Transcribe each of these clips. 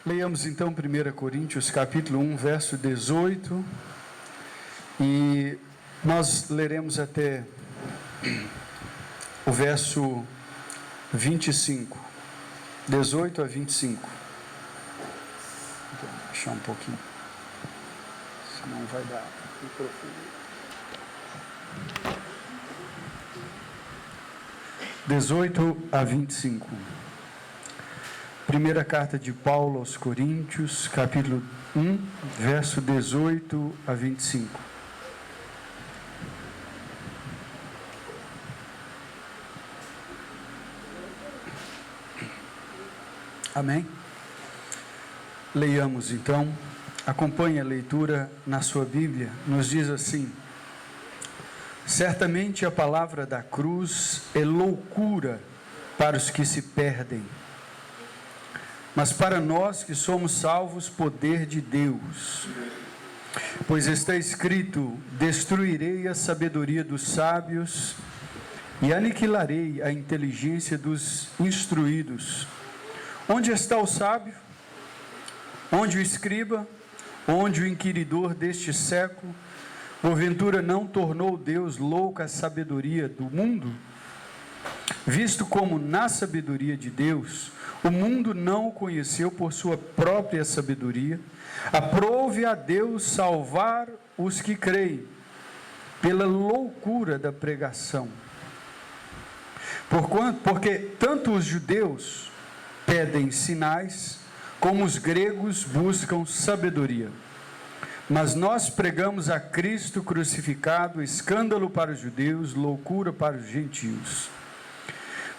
Leiamos então 1 Coríntios capítulo 1, verso 18, e nós leremos até o verso 25, 18 a 25. Vou baixar um pouquinho, senão vai dar microfone. 18 a 25. Primeira carta de Paulo aos Coríntios, capítulo 1, verso 18 a 25. Amém? Leiamos então, acompanhe a leitura na sua Bíblia, nos diz assim: certamente a palavra da cruz é loucura para os que se perdem, mas para nós que somos salvos, poder de Deus. Pois está escrito: destruirei a sabedoria dos sábios e aniquilarei a inteligência dos instruídos. Onde está o sábio? Onde o escriba? Onde o inquiridor deste século? Porventura não tornou Deus louca a sabedoria do mundo? Visto como na sabedoria de Deus o mundo não o conheceu por sua própria sabedoria, aprove a Deus salvar os que creem, pela loucura da pregação. Porque tanto os judeus pedem sinais, como os gregos buscam sabedoria. Mas nós pregamos a Cristo crucificado, escândalo para os judeus, loucura para os gentios.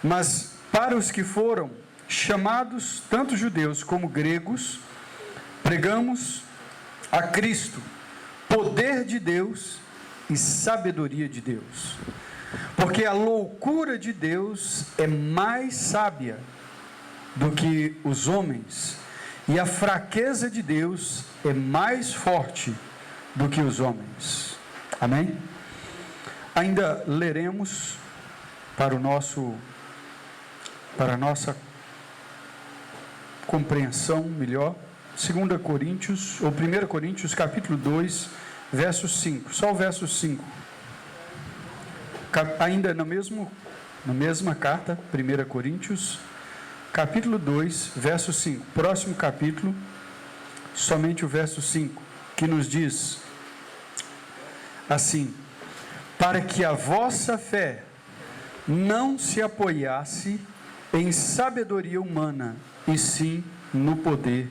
Mas para os que foram chamados, tanto judeus como gregos, pregamos a Cristo, poder de Deus e sabedoria de Deus. Porque a loucura de Deus é mais sábia do que os homens, e a fraqueza de Deus é mais forte do que os homens. Amém? Ainda leremos para a nossa compreensão melhor, 2 Coríntios, ou 1 Coríntios, capítulo 2, verso 5, só o verso 5, ainda na mesma carta, 1 Coríntios, capítulo 2, verso 5, próximo capítulo, somente o verso 5, que nos diz assim: para que a vossa fé não se apoiasse em sabedoria humana, e sim no poder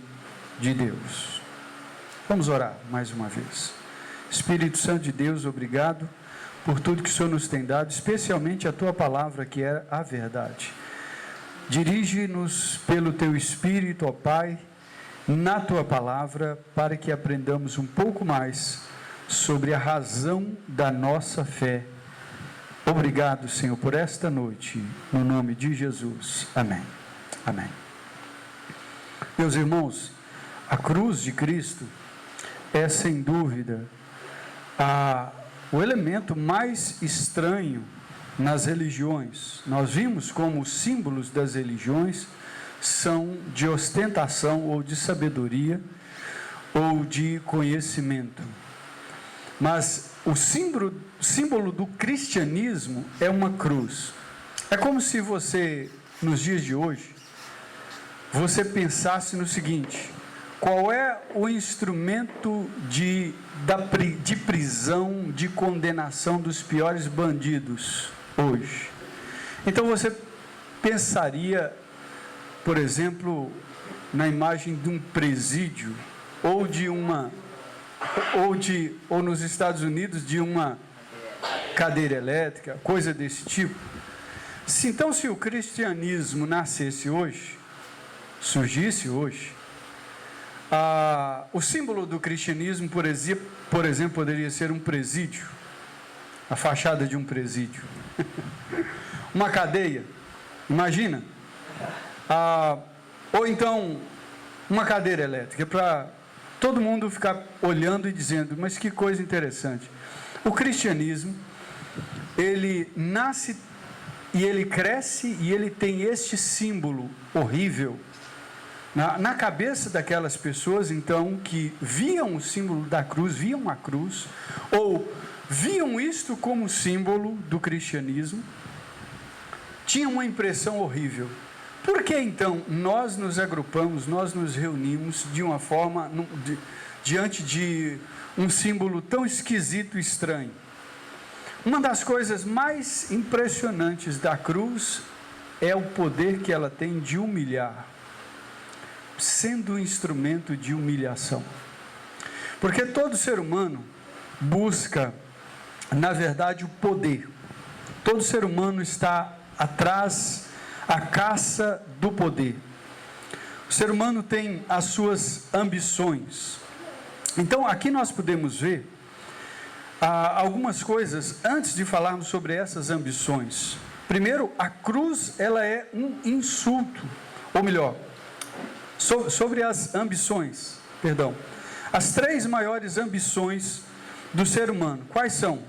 de Deus. Vamos orar mais uma vez. Espírito Santo de Deus, obrigado por tudo que o Senhor nos tem dado, especialmente a Tua palavra, que é a verdade. Dirige-nos pelo Teu Espírito, ó Pai, na Tua palavra, para que aprendamos um pouco mais sobre a razão da nossa fé. Obrigado, Senhor, por esta noite, no nome de Jesus. Amém. Amém. Meus irmãos, a cruz de Cristo é, sem dúvida, o elemento mais estranho nas religiões. Nós vimos como os símbolos das religiões são de ostentação ou de sabedoria ou de conhecimento. Mas o símbolo do cristianismo é uma cruz. É como se você, nos dias de hoje, você pensasse no seguinte: qual é o instrumento de prisão, de condenação dos piores bandidos hoje? Então você pensaria, por exemplo, na imagem de um presídio, ou nos Estados Unidos de uma cadeira elétrica, coisa desse tipo. Então, se o cristianismo surgisse hoje, o símbolo do cristianismo, por exemplo, poderia ser um presídio, a fachada de um presídio, uma cadeia, imagina, ou então uma cadeira elétrica, para todo mundo ficar olhando e dizendo: mas que coisa interessante. O cristianismo, ele nasce e ele cresce e ele tem este símbolo horrível Na cabeça daquelas pessoas, então, que viam o símbolo da cruz, viam a cruz, ou viam isto como símbolo do cristianismo, tinham uma impressão horrível. Por que então nós nos agrupamos, nós nos reunimos de uma forma, diante de um símbolo tão esquisito e estranho? Uma das coisas mais impressionantes da cruz é o poder que ela tem de humilhar, sendo um instrumento de humilhação. Porque todo ser humano busca, na verdade, o poder. Todo ser humano está atrás, à caça do poder. O ser humano tem as suas ambições. Então, aqui nós podemos ver algumas coisas antes de falarmos sobre essas ambições. Primeiro, a cruz, ela é um insulto, ou melhor, sobre as ambições, perdão. As 3 maiores ambições do ser humano, quais são?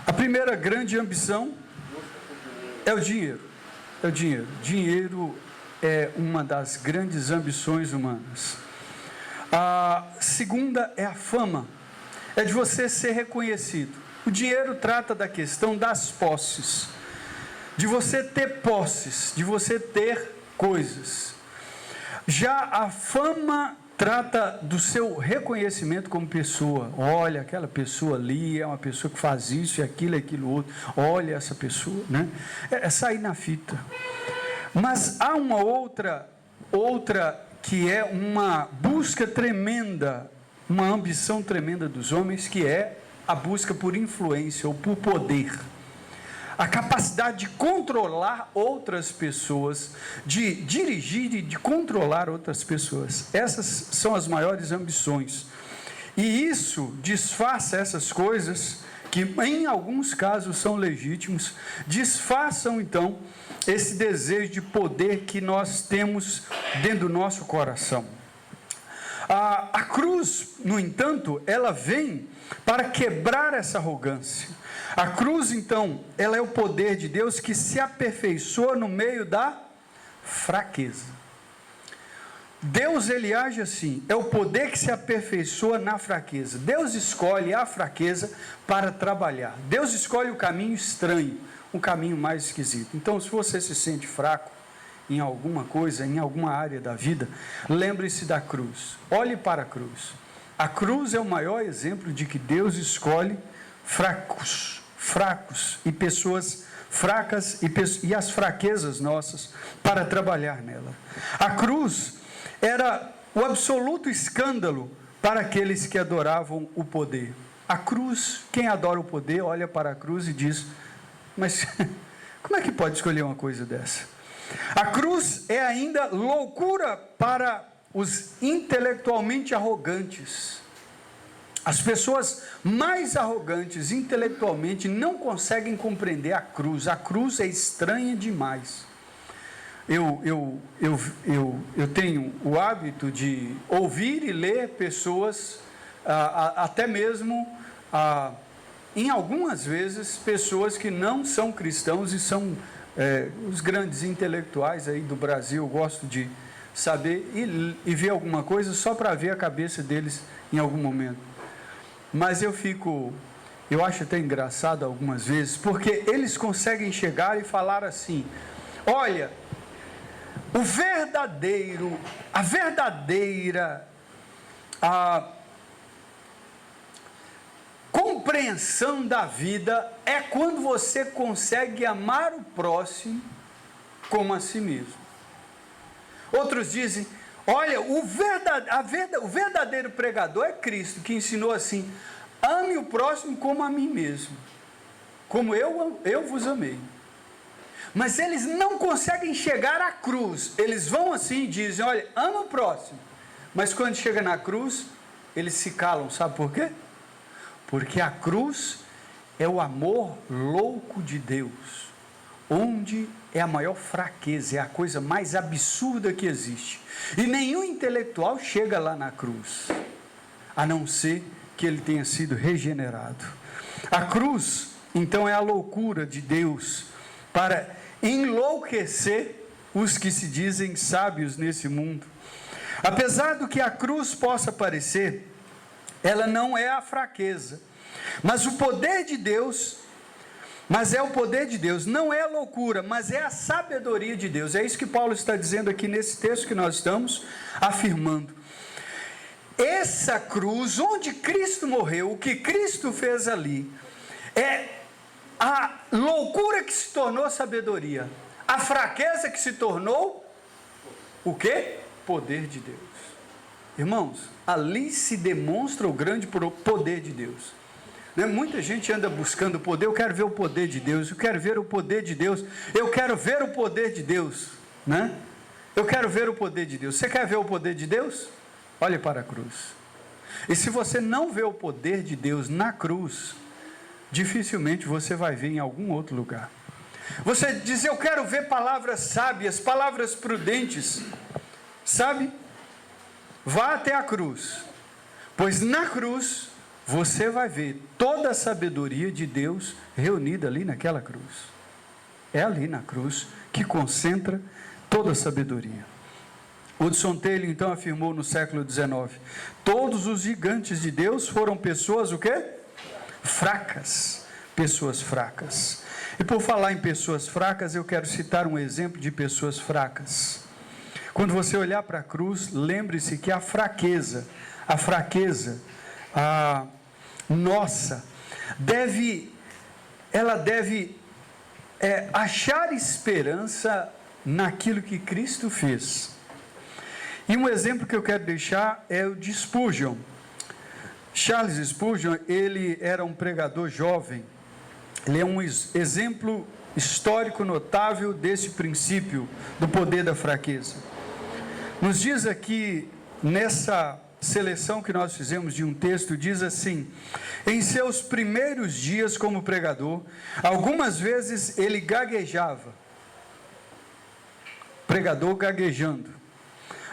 A primeira grande ambição é o dinheiro. É o dinheiro. Dinheiro é uma das grandes ambições humanas. A segunda é a fama. É de você ser reconhecido. O dinheiro trata da questão das posses. De você ter posses, de você ter coisas. Já a fama trata do seu reconhecimento como pessoa. Olha, aquela pessoa ali é uma pessoa que faz isso e aquilo outro. Olha essa pessoa, né? É sair na fita. Mas há uma outra que é uma busca tremenda, uma ambição tremenda dos homens, que é a busca por influência ou por poder. A capacidade de controlar outras pessoas, de dirigir e de controlar outras pessoas. Essas são as maiores ambições. E isso disfarça essas coisas, que em alguns casos são legítimos, disfarçam então esse desejo de poder que nós temos dentro do nosso coração. A cruz, no entanto, ela vem para quebrar essa arrogância. A cruz, então, ela é o poder de Deus que se aperfeiçoa no meio da fraqueza. Deus, ele age assim, é o poder que se aperfeiçoa na fraqueza. Deus escolhe a fraqueza para trabalhar. Deus escolhe o caminho estranho, um caminho mais esquisito. Então, se você se sente fraco em alguma coisa, em alguma área da vida, lembre-se da cruz. Olhe para a cruz. A cruz é o maior exemplo de que Deus escolhe fracos e pessoas fracas e as fraquezas nossas para trabalhar nela. A cruz era o absoluto escândalo para aqueles que adoravam o poder. A cruz, quem adora o poder, olha para a cruz e diz: mas como é que pode escolher uma coisa dessa? A cruz é ainda loucura para os intelectualmente arrogantes. As pessoas mais arrogantes intelectualmente não conseguem compreender a cruz. A cruz é estranha demais. Eu tenho o hábito de ouvir e ler pessoas, até mesmo, em algumas vezes, pessoas que não são cristãos e são os grandes intelectuais aí do Brasil. Eu gosto de saber e ver alguma coisa só para ver a cabeça deles em algum momento. Mas eu acho até engraçado algumas vezes, porque eles conseguem chegar e falar assim: olha, a verdadeira compreensão da vida é quando você consegue amar o próximo como a si mesmo. Outros dizem: olha, o verdadeiro pregador é Cristo, que ensinou assim: ame o próximo como a mim mesmo, como eu vos amei. Mas eles não conseguem chegar à cruz. Eles vão assim e dizem: olha, ama o próximo. Mas quando chega na cruz, eles se calam. Sabe por quê? Porque a cruz é o amor louco de Deus, onde é a maior fraqueza, é a coisa mais absurda que existe. E nenhum intelectual chega lá na cruz, a não ser que ele tenha sido regenerado. A cruz, então, é a loucura de Deus para enlouquecer os que se dizem sábios nesse mundo. Apesar do que a cruz possa parecer, ela não é a fraqueza, mas o poder de Deus, não é a loucura, mas é a sabedoria de Deus. É isso que Paulo está dizendo aqui nesse texto que nós estamos afirmando. Essa cruz, onde Cristo morreu, o que Cristo fez ali, é a loucura que se tornou sabedoria, a fraqueza que se tornou o quê? Poder de Deus. Irmãos, ali se demonstra o grande poder de Deus. Muita gente anda buscando poder. Eu quero ver o poder de Deus, eu quero ver o poder de Deus, eu quero ver o poder de Deus, né? Eu quero ver o poder de Deus. Você quer ver o poder de Deus? Olhe para a cruz. E se você não vê o poder de Deus na cruz, dificilmente você vai ver em algum outro lugar. Você diz: eu quero ver palavras sábias, palavras prudentes, sabe? Vá até a cruz, pois na cruz você vai ver toda a sabedoria de Deus reunida ali naquela cruz. É ali na cruz que concentra toda a sabedoria. Hudson Taylor então afirmou no século XIX: todos os gigantes de Deus foram pessoas o quê? Fracas. Pessoas fracas. E por falar em pessoas fracas, eu quero citar um exemplo de pessoas fracas. Quando você olhar para a cruz, lembre-se que a fraqueza nossa, deve achar esperança naquilo que Cristo fez. E um exemplo que eu quero deixar é o de Spurgeon. Charles Spurgeon, ele era um pregador jovem. Ele é um exemplo histórico notável desse princípio do poder da fraqueza. Nos diz aqui, nessa seleção que nós fizemos de um texto, diz assim: em seus primeiros dias como pregador, algumas vezes ele gaguejava. Pregador gaguejando.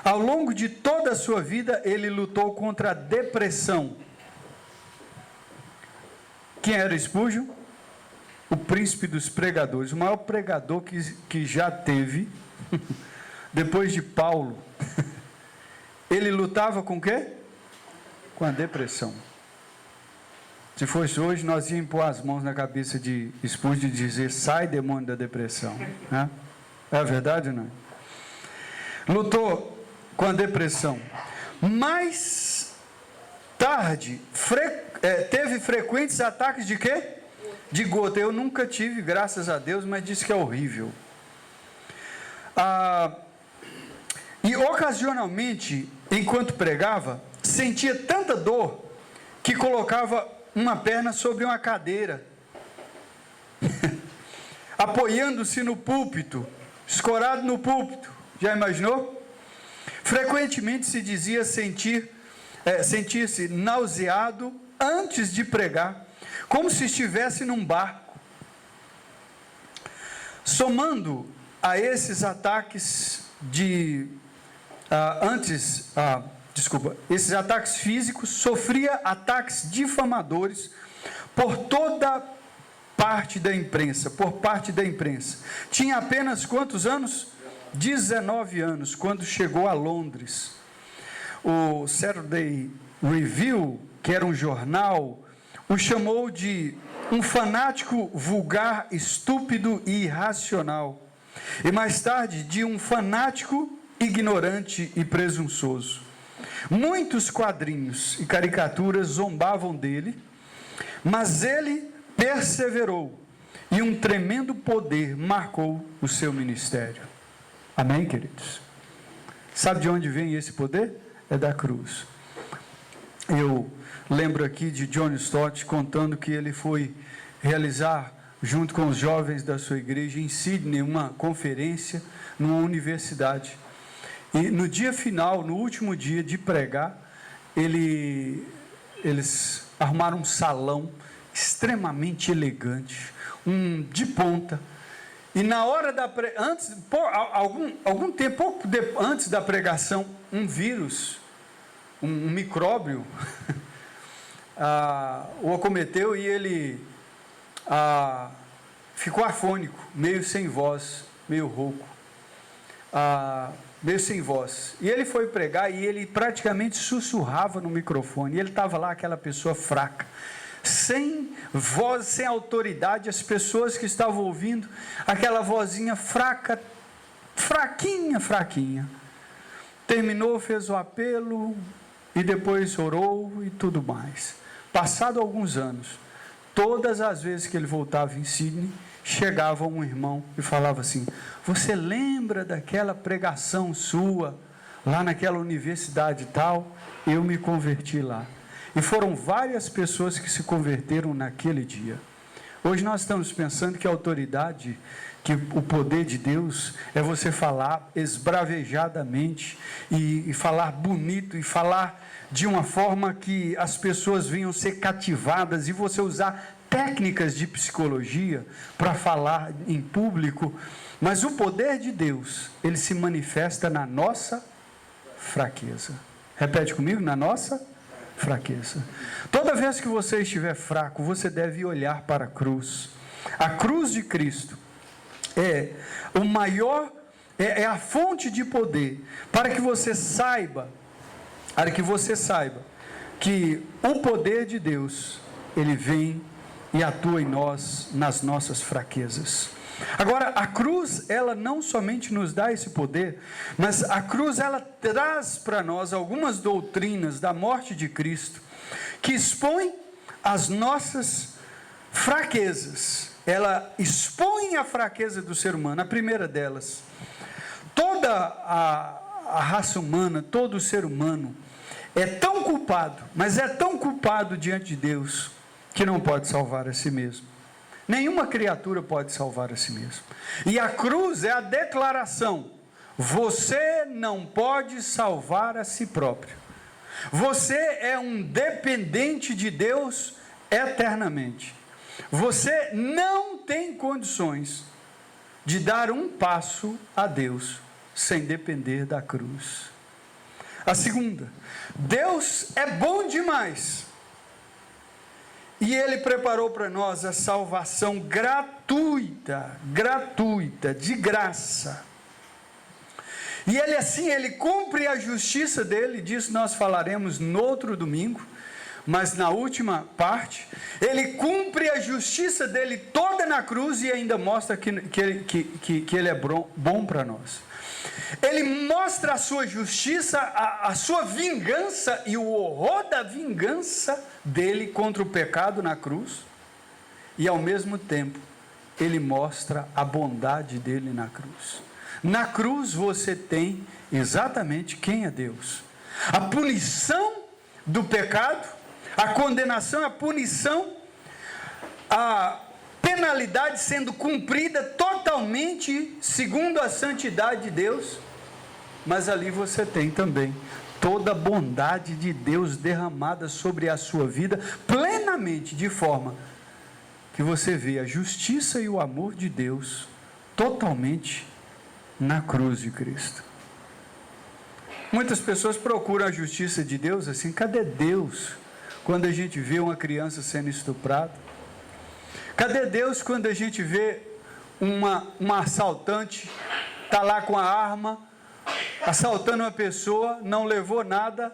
Ao longo de toda a sua vida, ele lutou contra a depressão. Quem era Spurgeon? O príncipe dos pregadores, o maior pregador que já teve, depois de Paulo. Ele lutava com o quê? Com a depressão. Se fosse hoje, nós íamos pôr as mãos na cabeça de Spurgeon e dizer: sai, demônio da depressão. Né? É a verdade ou não? Lutou com a depressão. Mais tarde, teve frequentes ataques de quê? De gota. Eu nunca tive, graças a Deus, mas disse que é horrível. E ocasionalmente, enquanto pregava, sentia tanta dor que colocava uma perna sobre uma cadeira, apoiando-se no púlpito, escorado no púlpito. Já imaginou? Frequentemente se dizia sentir-se nauseado antes de pregar, como se estivesse num barco. Somando a esses ataques esses ataques físicos, sofria ataques difamadores por parte da imprensa. Tinha apenas quantos anos? 19 anos, quando chegou a Londres. O Saturday Review, que era um jornal, o chamou de um fanático vulgar, estúpido e irracional. E mais tarde, de um fanático ignorante e presunçoso. Muitos quadrinhos e caricaturas zombavam dele, mas ele perseverou, e um tremendo poder marcou o seu ministério. Amém, queridos? Sabe de onde vem esse poder? É da cruz. Eu lembro aqui de John Stott contando que ele foi realizar, junto com os jovens da sua igreja, em Sydney, uma conferência numa universidade. E no dia final, no último dia de pregar, eles arrumaram um salão extremamente elegante, de ponta. E na hora algum tempo antes da pregação, um vírus, um micróbio, o acometeu e ele ficou afônico, meio sem voz, meio rouco. meio sem voz. E ele foi pregar e ele praticamente sussurrava no microfone. E ele estava lá, aquela pessoa fraca, sem voz, sem autoridade. As pessoas que estavam ouvindo, aquela vozinha fraca, fraquinha. Terminou, fez o apelo e depois orou e tudo mais. Passado alguns anos, todas as vezes que ele voltava em Sydney, chegava um irmão e falava assim: você lembra daquela pregação sua lá naquela universidade tal? Eu me converti lá. E foram várias pessoas que se converteram naquele dia. Hoje nós estamos pensando que a autoridade, que o poder de Deus é você falar esbravejadamente e falar bonito e falar de uma forma que as pessoas venham ser cativadas, e você usar técnicas de psicologia para falar em público. Mas o poder de Deus, ele se manifesta na nossa fraqueza. Repete comigo: na nossa fraqueza. Toda vez que você estiver fraco, você deve olhar para a cruz. A cruz de Cristo é o maior, é a fonte de poder para que você saiba que o poder de Deus, ele vem e atua em nós, nas nossas fraquezas. Agora, a cruz, ela não somente nos dá esse poder, mas a cruz, ela traz para nós algumas doutrinas da morte de Cristo, que expõem as nossas fraquezas. Ela expõe a fraqueza do ser humano. A primeira delas: toda a raça humana, todo o ser humano é tão culpado, mas é tão culpado diante de Deus, que não pode salvar a si mesmo. Nenhuma criatura pode salvar a si mesmo. E a cruz é a declaração: você não pode salvar a si próprio. Você é um dependente de Deus eternamente. Você não tem condições de dar um passo a Deus sem depender da cruz. A segunda: Deus é bom demais, e Ele preparou para nós a salvação gratuita, de graça. E Ele assim, Ele cumpre a justiça dEle. Disso nós falaremos no outro domingo, mas na última parte, Ele cumpre a justiça dEle toda na cruz, e ainda mostra que Ele é bom para nós. Ele mostra a sua justiça, a sua vingança e o horror da vingança dele contra o pecado na cruz, e ao mesmo tempo ele mostra a bondade dele na cruz. Na cruz você tem exatamente quem é Deus: a punição do pecado, a condenação, a punição, a penalidade sendo cumprida totalmente segundo a santidade de Deus. Mas ali você tem também toda a bondade de Deus derramada sobre a sua vida plenamente, de forma que você vê a justiça e o amor de Deus totalmente na cruz de Cristo. Muitas pessoas procuram a justiça de Deus assim: cadê Deus quando a gente vê uma criança sendo estuprada? Cadê Deus quando a gente vê uma assaltante, está lá com a arma, assaltando uma pessoa, não levou nada,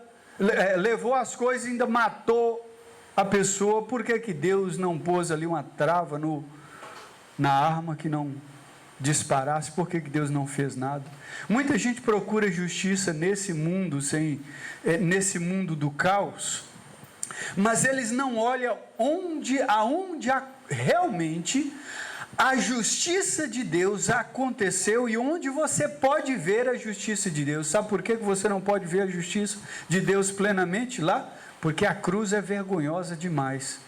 levou as coisas e ainda matou a pessoa? Por que Deus não pôs ali uma trava na arma que não disparasse? Por que Deus não fez nada? Muita gente procura justiça nesse mundo, nesse mundo do caos, mas eles não olham aonde realmente a justiça de Deus aconteceu e onde você pode ver a justiça de Deus. Sabe por que você não pode ver a justiça de Deus plenamente lá? Porque a cruz é vergonhosa demais.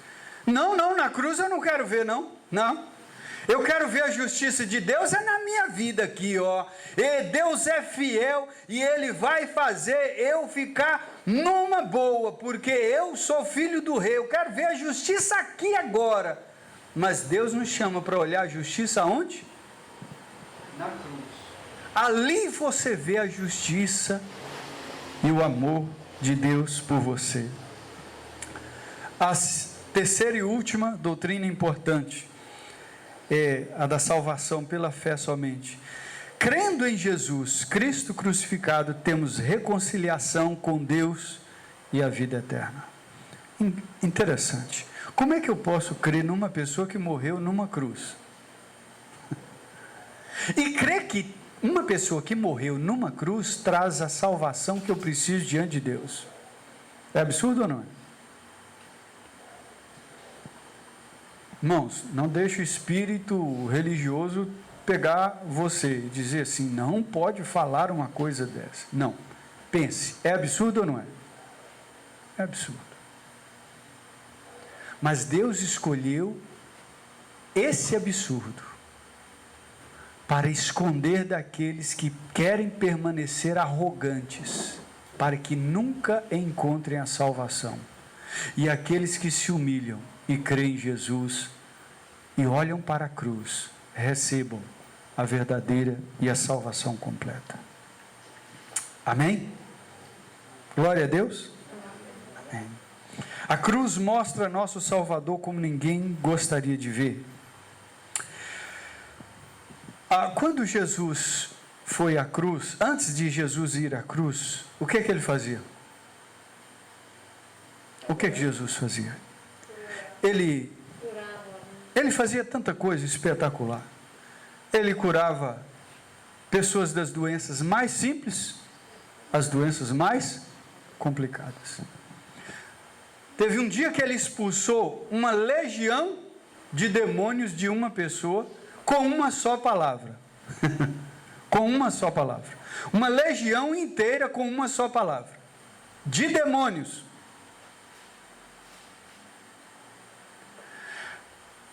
Não, na cruz eu não quero ver, não. Eu quero ver a justiça de Deus é na minha vida aqui, ó. E Deus é fiel e Ele vai fazer eu ficar numa boa, porque eu sou filho do rei. Eu quero ver a justiça aqui agora. Mas Deus nos chama para olhar a justiça aonde? Na cruz. Ali você vê a justiça e o amor de Deus por você. A terceira e última doutrina importante é a da salvação pela fé somente. crendo em Jesus, Cristo crucificado, temos reconciliação com Deus e a vida eterna. Interessante. Como é que eu posso crer numa pessoa que morreu numa cruz? E crer que uma pessoa que morreu numa cruz traz a salvação que eu preciso diante de Deus? É absurdo ou não é? Irmãos, não deixe o espírito religioso pegar você e dizer assim, não pode falar uma coisa dessa. Não, pense, é absurdo ou não é? É absurdo. Mas Deus escolheu esse absurdo para esconder daqueles que querem permanecer arrogantes, para que nunca encontrem a salvação. E aqueles que se humilham e creem em Jesus e olham para a cruz, recebam a verdadeira e a salvação completa. Amém? Glória a Deus. Amém. A cruz mostra nosso Salvador como ninguém gostaria de ver. Quando Jesus foi à cruz, antes de Jesus ir à cruz, o que ele fazia? O que Jesus fazia? Ele fazia tanta coisa espetacular. Ele curava pessoas das doenças mais simples, as doenças mais complicadas. Teve um dia que ele expulsou uma legião de demônios de uma pessoa com uma só palavra. Com uma só palavra. Uma legião inteira com uma só palavra. De demônios.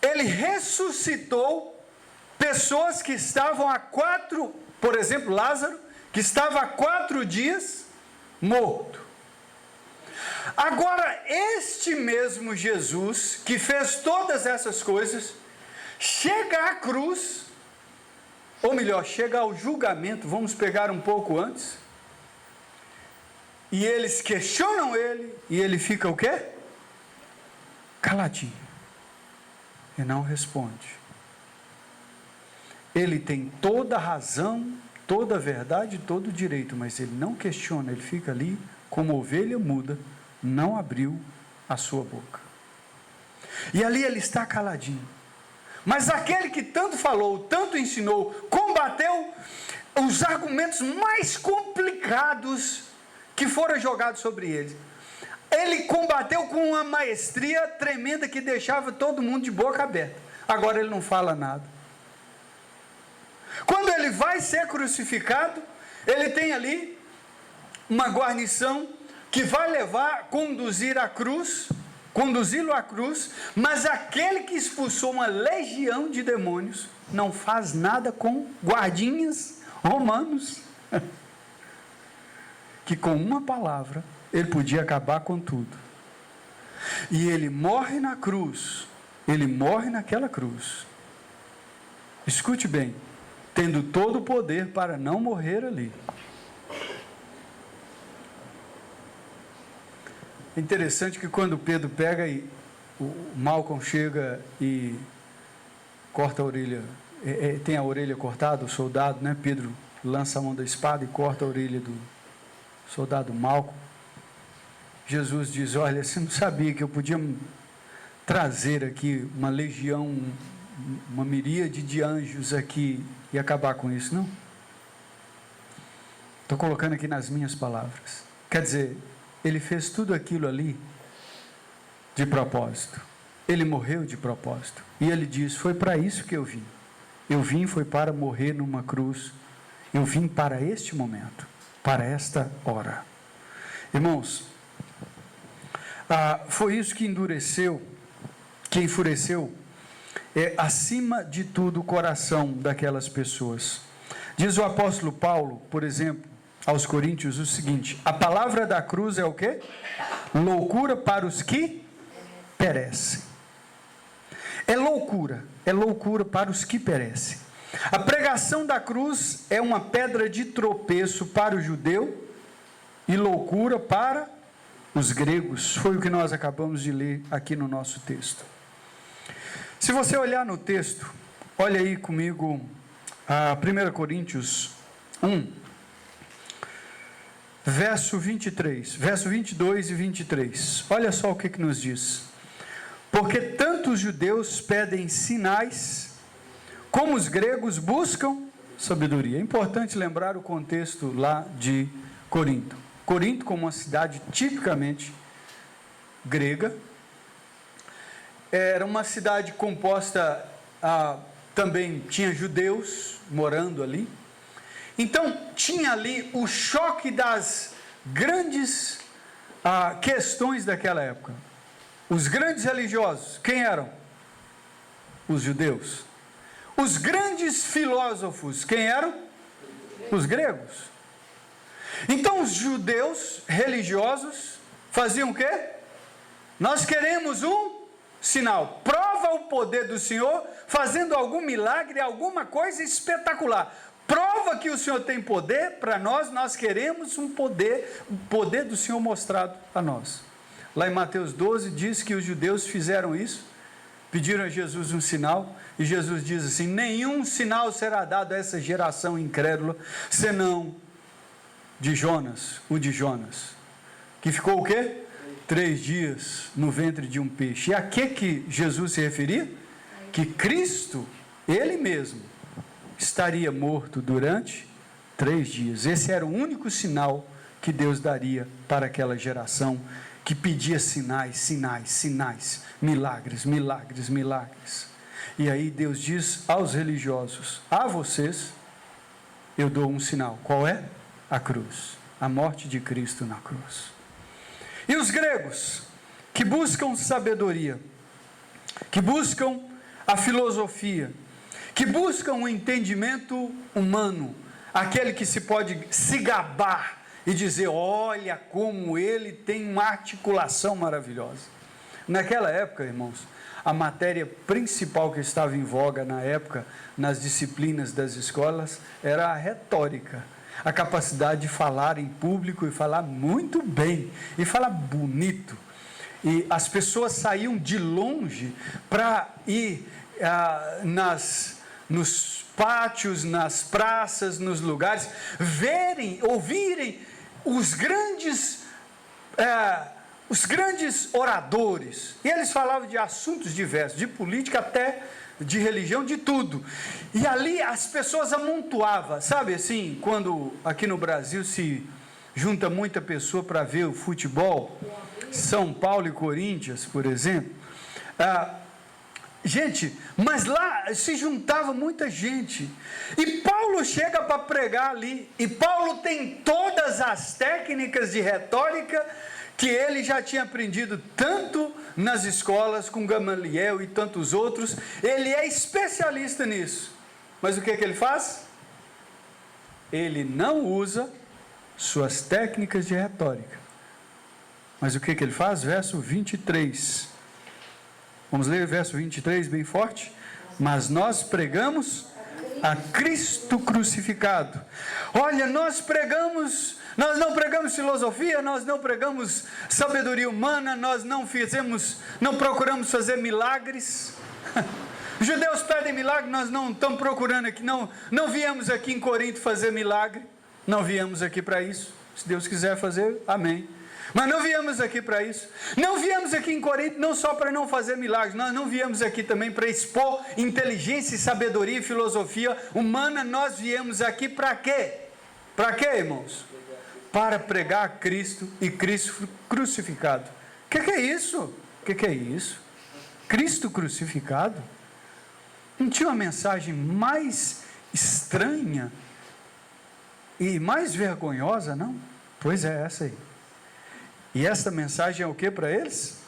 Ele ressuscitou pessoas que estavam por exemplo, Lázaro, que estava há 4 dias morto. Agora, este mesmo Jesus, que fez todas essas coisas, chega à cruz, ou melhor, chega ao julgamento, vamos pegar um pouco antes, e eles questionam ele, e ele fica o quê? Caladinho. E não responde. Ele tem toda a razão, toda a verdade, todo o direito, mas ele não questiona, ele fica ali como ovelha muda, não abriu a sua boca. E ali ele está caladinho. Mas aquele que tanto falou, tanto ensinou, combateu os argumentos mais complicados que foram jogados sobre ele. Ele combateu com uma maestria tremenda que deixava todo mundo de boca aberta. Agora ele não fala nada. Quando ele vai ser crucificado, ele tem ali uma guarnição que vai conduzi-lo à cruz, mas aquele que expulsou uma legião de demônios não faz nada com guardinhas romanos, que com uma palavra ele podia acabar com tudo. E ele morre na cruz, ele morre naquela cruz. Escute bem, tendo todo o poder para não morrer ali. É interessante que quando Pedro pega e o Malcolm chega e corta a orelha, tem a orelha cortada, o soldado, né? Pedro lança a mão da espada e corta a orelha do soldado Malcolm. Jesus diz, olha, você não sabia que eu podia trazer aqui uma legião, uma miríade de anjos aqui e acabar com isso, não? Estou colocando aqui nas minhas palavras. Quer dizer, ele fez tudo aquilo ali de propósito. Ele morreu de propósito. E ele diz, foi para isso que eu vim. Eu vim foi para morrer numa cruz. Eu vim para este momento, para esta hora. Irmãos, foi isso que enfureceu, acima de tudo, o coração daquelas pessoas. Diz o apóstolo Paulo, por exemplo, aos Coríntios, o seguinte: a palavra da cruz é o quê? Loucura para os que perecem. É loucura para os que perecem. A pregação da cruz é uma pedra de tropeço para o judeu e loucura para os gregos. Foi o que nós acabamos de ler aqui no nosso texto. Se você olhar no texto, olha aí comigo 1 Coríntios 1, verso 23, verso 22 e 23. Olha só o que nos diz. Porque tanto os judeus pedem sinais, como os gregos buscam sabedoria. É importante lembrar o contexto lá de Corinto. Corinto, como uma cidade tipicamente grega, era uma cidade composta, também tinha judeus morando ali. Então, tinha ali o choque das grandes questões daquela época. Os grandes religiosos, quem eram? Os judeus. Os grandes filósofos, quem eram? Os gregos. Então, os judeus religiosos faziam o quê? Nós queremos um sinal. Prova o poder do Senhor fazendo algum milagre, alguma coisa espetacular. Prova que o Senhor tem poder para nós, nós queremos o poder do Senhor mostrado a nós. Lá em Mateus 12 diz que os judeus fizeram isso, pediram a Jesus um sinal, e Jesus diz assim: nenhum sinal será dado a essa geração incrédula, senão de Jonas, o de Jonas, que ficou o quê? 3 dias no ventre de um peixe. E a que Jesus se referia? Que Cristo, Ele mesmo, estaria morto durante 3 dias. Esse era o único sinal que Deus daria para aquela geração que pedia sinais, sinais, sinais, milagres, milagres, milagres. E aí Deus diz aos religiosos: a vocês eu dou um sinal. Qual é? A cruz, a morte de Cristo na cruz. E os gregos, que buscam sabedoria, que buscam a filosofia, que buscam o entendimento humano, aquele que se pode se gabar e dizer: olha como ele tem uma articulação maravilhosa. Naquela época, irmãos, a matéria principal que estava em voga na época, nas disciplinas das escolas, era a retórica. A capacidade de falar em público e falar muito bem, e falar bonito. E as pessoas saíam de longe para ir nos pátios, nas praças, nos lugares, verem, ouvirem os grandes oradores. E eles falavam de assuntos diversos, de política até de religião, de tudo. E ali as pessoas amontoavam, sabe assim, quando aqui no Brasil se junta muita pessoa para ver o futebol, São Paulo e Corinthians, por exemplo. Gente, mas lá se juntava muita gente, e Paulo chega para pregar ali, e Paulo tem todas as técnicas de retórica que ele já tinha aprendido tanto nas escolas com Gamaliel e tantos outros. Ele é especialista nisso, mas o que ele faz? Ele não usa suas técnicas de retórica, mas o que ele faz? Verso 23, vamos ler o verso 23 bem forte. Mas nós pregamos a Cristo crucificado. Olha, nós não pregamos filosofia, nós não pregamos sabedoria humana, nós não procuramos fazer milagres. Os judeus pedem milagre, nós não estamos procurando aqui, não viemos aqui em Corinto fazer milagre, não viemos aqui para isso. Se Deus quiser fazer, amém. Mas não viemos aqui para isso. Não viemos aqui em Corinto não só para não fazer milagres, nós não viemos aqui também para expor inteligência, sabedoria e filosofia humana. Nós viemos aqui para quê? Para quê, irmãos? Para pregar Cristo e Cristo crucificado. O que é isso? O que é isso? Cristo crucificado? Não tinha uma mensagem mais estranha e mais vergonhosa, não? Pois é, essa aí. E essa mensagem é o que para eles?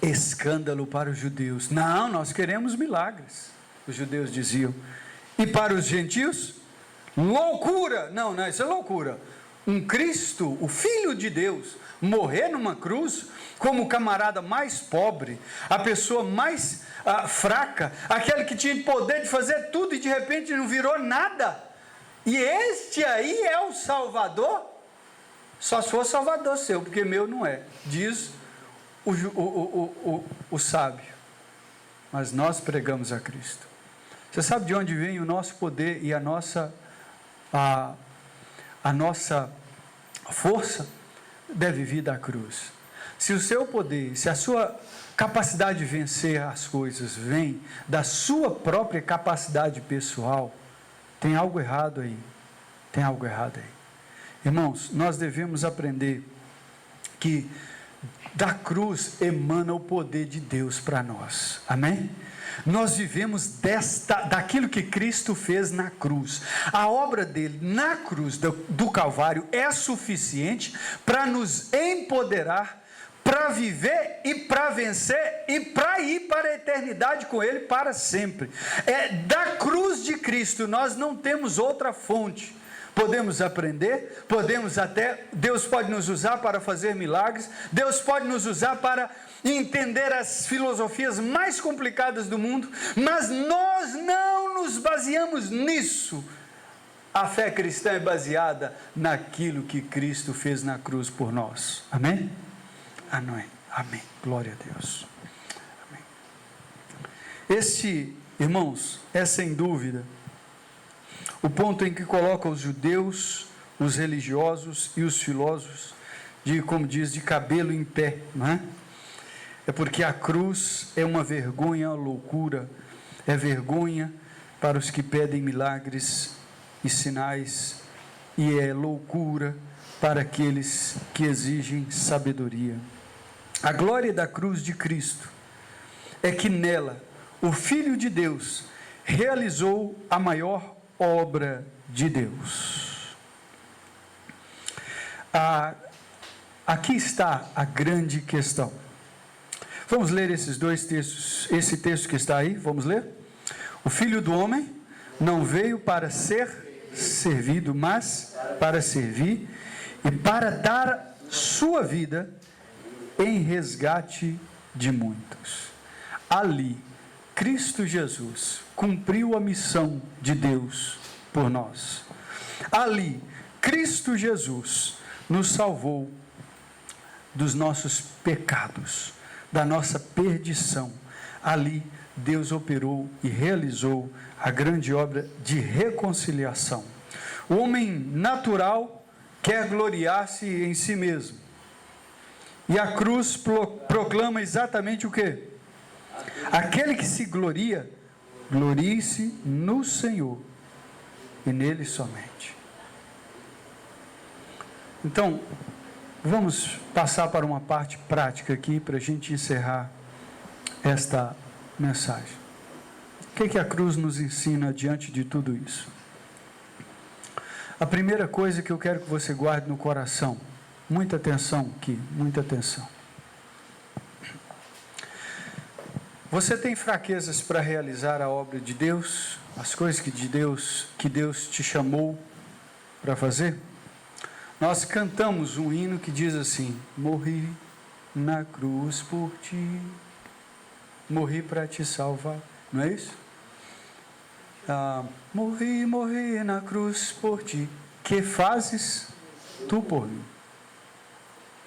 Escândalo para os judeus. Não, nós queremos milagres, os judeus diziam. E para os gentios? Loucura. Não, isso é loucura. Um Cristo, o Filho de Deus, morrer numa cruz como o camarada mais pobre, a pessoa mais fraca, aquele que tinha poder de fazer tudo e de repente não virou nada. E este aí é o Salvador? Só se for Salvador seu, porque meu não é, diz o sábio. Mas nós pregamos a Cristo. Você sabe de onde vem o nosso poder e a nossa força? Deve vir da cruz. Se o seu poder, se a sua capacidade de vencer as coisas vem da sua própria capacidade pessoal, tem algo errado aí. Tem algo errado aí. Irmãos, nós devemos aprender que da cruz emana o poder de Deus para nós. Amém? Nós vivemos daquilo que Cristo fez na cruz. A obra dele na cruz do Calvário é suficiente para nos empoderar, para viver e para vencer e para ir para a eternidade com ele para sempre. É da cruz de Cristo, nós não temos outra fonte. Podemos aprender, Deus pode nos usar para fazer milagres, Deus pode nos usar para entender as filosofias mais complicadas do mundo, mas nós não nos baseamos nisso. A fé cristã é baseada naquilo que Cristo fez na cruz por nós. Amém? Amém. Amém. Glória a Deus. Amém. Irmãos, é sem dúvida o ponto em que coloca os judeus, os religiosos e os filósofos, como diz, de cabelo em pé, não é? É porque a cruz é uma vergonha, loucura, é vergonha para os que pedem milagres e sinais, e é loucura para aqueles que exigem sabedoria. A glória da cruz de Cristo é que nela o Filho de Deus realizou a maior obra de Deus. Aqui está a grande questão. Vamos ler esses dois textos, esse texto que está aí, vamos ler? O Filho do Homem não veio para ser servido, mas para servir e para dar sua vida em resgate de muitos. Ali, Cristo Jesus cumpriu a missão de Deus por nós. Ali, Cristo Jesus nos salvou dos nossos pecados, da nossa perdição. Ali, Deus operou e realizou a grande obra de reconciliação. O homem natural quer gloriar-se em si mesmo. E a cruz proclama exatamente o quê? Aquele que se gloria, glorie-se no Senhor e nele somente. Então, vamos passar para uma parte prática aqui para a gente encerrar esta mensagem. O que a cruz nos ensina diante de tudo isso? A primeira coisa que eu quero que você guarde no coração, muita atenção aqui, muita atenção. Você tem fraquezas para realizar a obra de Deus, as coisas que Deus te chamou para fazer? Nós cantamos um hino que diz assim: morri na cruz por ti, morri para te salvar, não é isso? Morri na cruz por ti, que fazes tu por mim?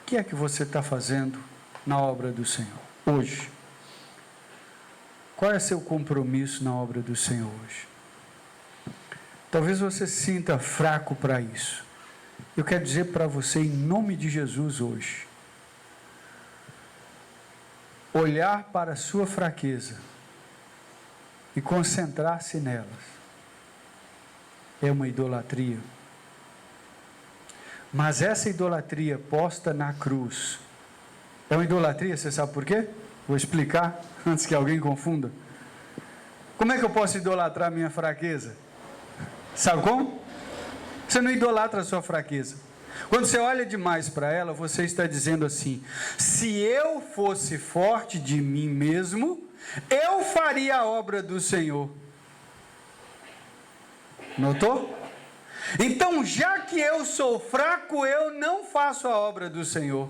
O que é que você está fazendo na obra do Senhor hoje? Qual é seu compromisso na obra do Senhor hoje? Talvez você se sinta fraco para isso. Eu quero dizer para você, em nome de Jesus hoje, olhar para a sua fraqueza e concentrar-se nelas é uma idolatria. Mas essa idolatria posta na cruz é uma idolatria, você sabe por quê? Vou explicar antes que alguém confunda. Como é que eu posso idolatrar a minha fraqueza? Sabe como? Você não idolatra a sua fraqueza. Quando você olha demais para ela, você está dizendo assim: se eu fosse forte de mim mesmo, eu faria a obra do Senhor. Notou? Então, já que eu sou fraco, eu não faço a obra do Senhor.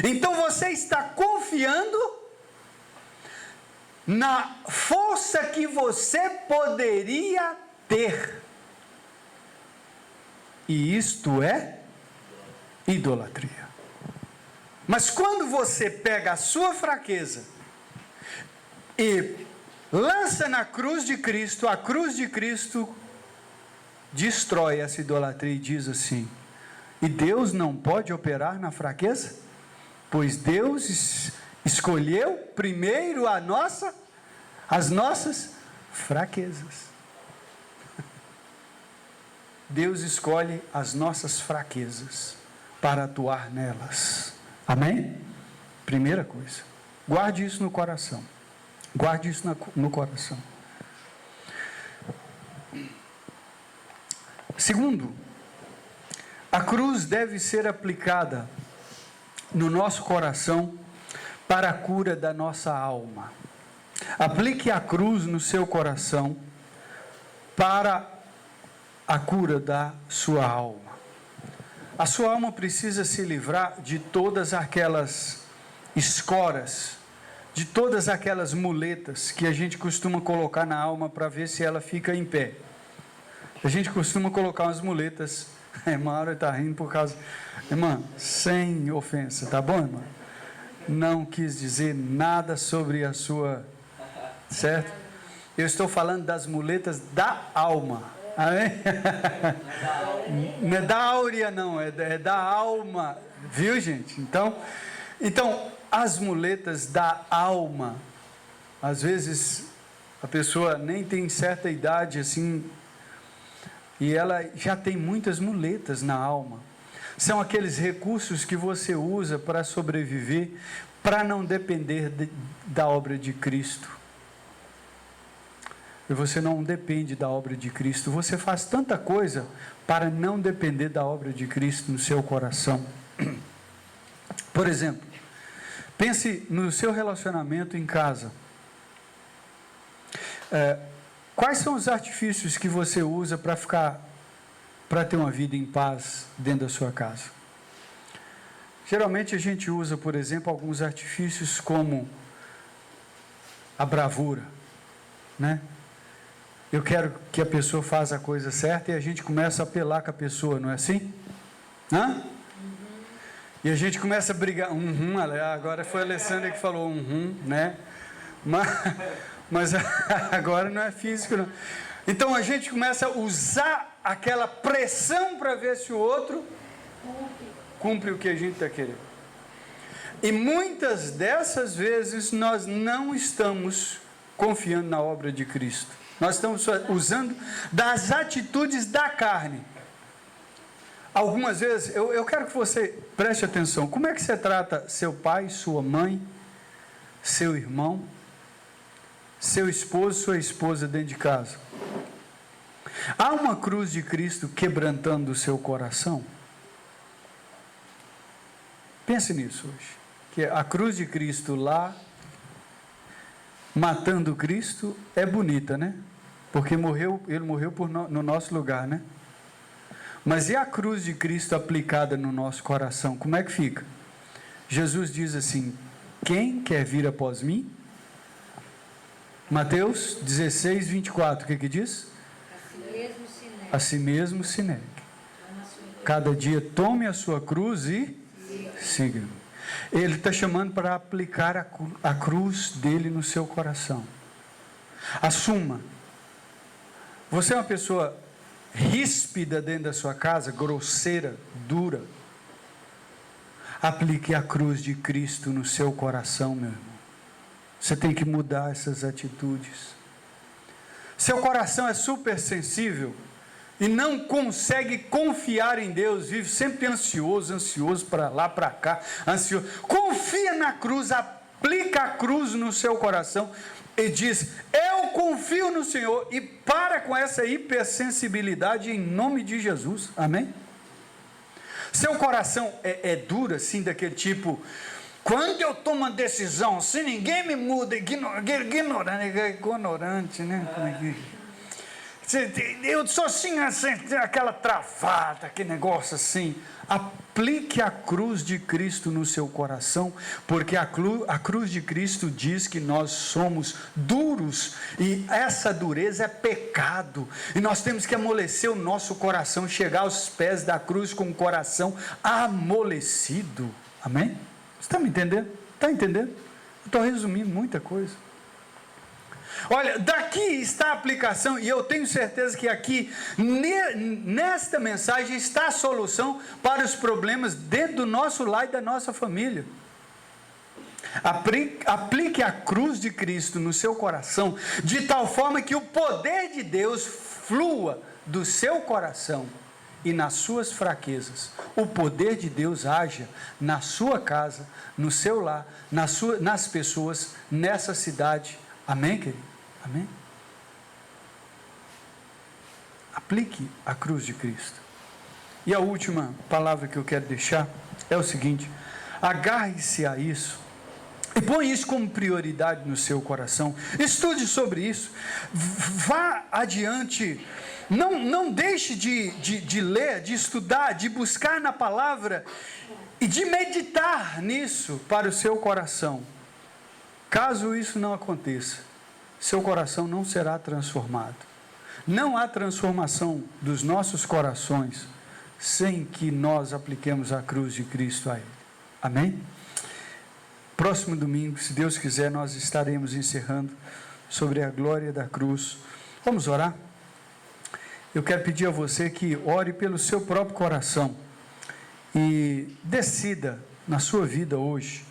Então você está confiando na força que você poderia ter. E isto é idolatria. Mas quando você pega a sua fraqueza e lança na cruz de Cristo, a cruz de Cristo destrói essa idolatria e diz assim: e Deus não pode operar na fraqueza? Pois Deus escolheu primeiro as nossas fraquezas. Deus escolhe as nossas fraquezas para atuar nelas. Amém? Primeira coisa. Guarde isso no coração. Guarde isso no coração. Segundo, a cruz deve ser aplicada no nosso coração para a cura da nossa alma. Aplique a cruz no seu coração para a cura da sua alma. A sua alma precisa se livrar de todas aquelas escoras, de todas aquelas muletas que a gente costuma colocar na alma para ver se ela fica em pé. A gente costuma colocar umas muletas. A irmã Aura está rindo por causa... Irmã, sem ofensa, tá bom, irmã? Não quis dizer nada sobre a sua... Certo? Eu estou falando das muletas da alma. Amém? Não é da áurea, não, é da alma. Viu, gente? Então, as muletas da alma, às vezes a pessoa nem tem certa idade assim, e ela já tem muitas muletas na alma. São aqueles recursos que você usa para sobreviver, para não depender da obra de Cristo. E você não depende da obra de Cristo. Você faz tanta coisa para não depender da obra de Cristo no seu coração. Por exemplo, pense no seu relacionamento em casa. Quais são os artifícios que você usa para ter uma vida em paz dentro da sua casa? Geralmente a gente usa, por exemplo, alguns artifícios como a bravura, né? Eu quero que a pessoa faça a coisa certa e a gente começa a apelar com a pessoa, não é assim? Hã? E a gente começa a brigar. Agora foi a Alessandra que falou né? Mas agora não é físico, não. Então a gente começa a usar aquela pressão para ver se o outro cumpre o que a gente está querendo. E muitas dessas vezes nós não estamos confiando na obra de Cristo. Nós estamos usando das atitudes da carne. Algumas vezes, eu quero que você preste atenção. Como é que você trata seu pai, sua mãe, seu irmão, seu esposo, sua esposa dentro de casa? Há uma cruz de Cristo quebrantando o seu coração? Pense nisso hoje. Que a cruz de Cristo lá, matando Cristo, é bonita, né? Porque ele morreu no nosso lugar, né? Mas e a cruz de Cristo aplicada no nosso coração? Como é que fica? Jesus diz assim: quem quer vir após mim? Mateus 16, 24, o que diz? A si mesmo se negue. Cada dia tome a sua cruz e siga-me. Ele está chamando para aplicar a cruz dele no seu coração. Assuma. Você é uma pessoa ríspida dentro da sua casa, grosseira, dura. Aplique a cruz de Cristo no seu coração, meu irmão. Você tem que mudar essas atitudes. Seu coração é super sensível e não consegue confiar em Deus, vive sempre ansioso para lá, para cá, ansioso. Confia na cruz, aplica a cruz no seu coração e diz: eu confio no Senhor, e para com essa hipersensibilidade em nome de Jesus. Amém? Seu coração é duro assim, daquele tipo: quando eu tomo uma decisão, se ninguém me muda, ignorante, né? Eu sou assim, aquela travada, aquele negócio assim. Aplique a cruz de Cristo no seu coração, porque a cruz de Cristo diz que nós somos duros, e essa dureza é pecado, e nós temos que amolecer o nosso coração, chegar aos pés da cruz com o coração amolecido. Amém? Você está me entendendo? Está entendendo? Eu estou resumindo muita coisa. Olha, daqui está a aplicação, e eu tenho certeza que aqui, nesta mensagem, está a solução para os problemas dentro do nosso lar e da nossa família. Aplique a cruz de Cristo no seu coração, de tal forma que o poder de Deus flua do seu coração e nas suas fraquezas. O poder de Deus haja na sua casa, no seu lar, nas pessoas, nessa cidade. Amém, querido? Amém? Aplique a cruz de Cristo. E a última palavra que eu quero deixar é o seguinte: agarre-se a isso e põe isso como prioridade no seu coração. Estude sobre isso. Vá adiante. Não deixe de ler, de estudar, de buscar na palavra e de meditar nisso para o seu coração. Caso isso não aconteça, seu coração não será transformado. Não há transformação dos nossos corações sem que nós apliquemos a cruz de Cristo a Ele. Amém? Próximo domingo, se Deus quiser, nós estaremos encerrando sobre a glória da cruz. Vamos orar? Eu quero pedir a você que ore pelo seu próprio coração e decida na sua vida hoje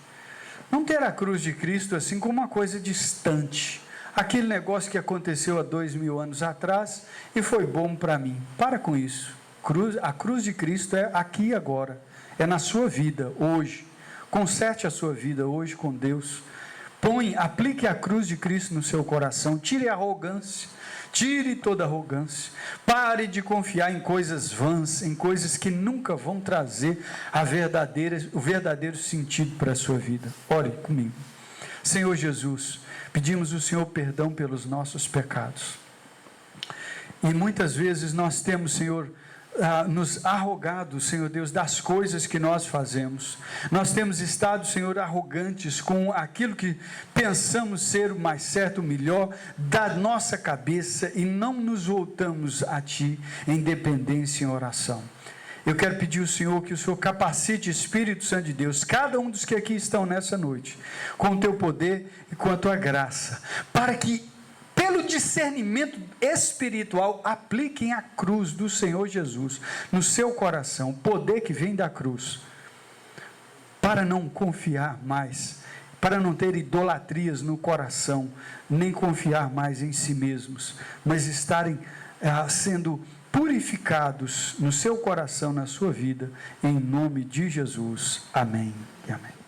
não ter a cruz de Cristo assim como uma coisa distante, aquele negócio que aconteceu há 2000 anos atrás e foi bom para mim. Para com isso. A cruz de Cristo é aqui e agora, é na sua vida hoje. Conserte a sua vida hoje com Deus. Aplique a cruz de Cristo no seu coração. Tire a arrogância. Tire toda arrogância. Pare de confiar em coisas vãs, em coisas que nunca vão trazer o verdadeiro sentido para a sua vida. Ore comigo. Senhor Jesus, pedimos ao Senhor perdão pelos nossos pecados. E muitas vezes nós temos, Senhor, nos arrogado, Senhor Deus, das coisas que nós fazemos. Nós temos estado, Senhor, arrogantes com aquilo que pensamos ser o mais certo, o melhor da nossa cabeça e não nos voltamos a Ti em dependência e em oração. Eu quero pedir ao Senhor que o Senhor capacite o Espírito Santo de Deus, cada um dos que aqui estão nessa noite, com o Teu poder e com a Tua graça, para que pelo discernimento espiritual, apliquem a cruz do Senhor Jesus no seu coração, o poder que vem da cruz, para não confiar mais, para não ter idolatrias no coração, nem confiar mais em si mesmos, mas estarem sendo purificados no seu coração, na sua vida, em nome de Jesus. Amém e amém.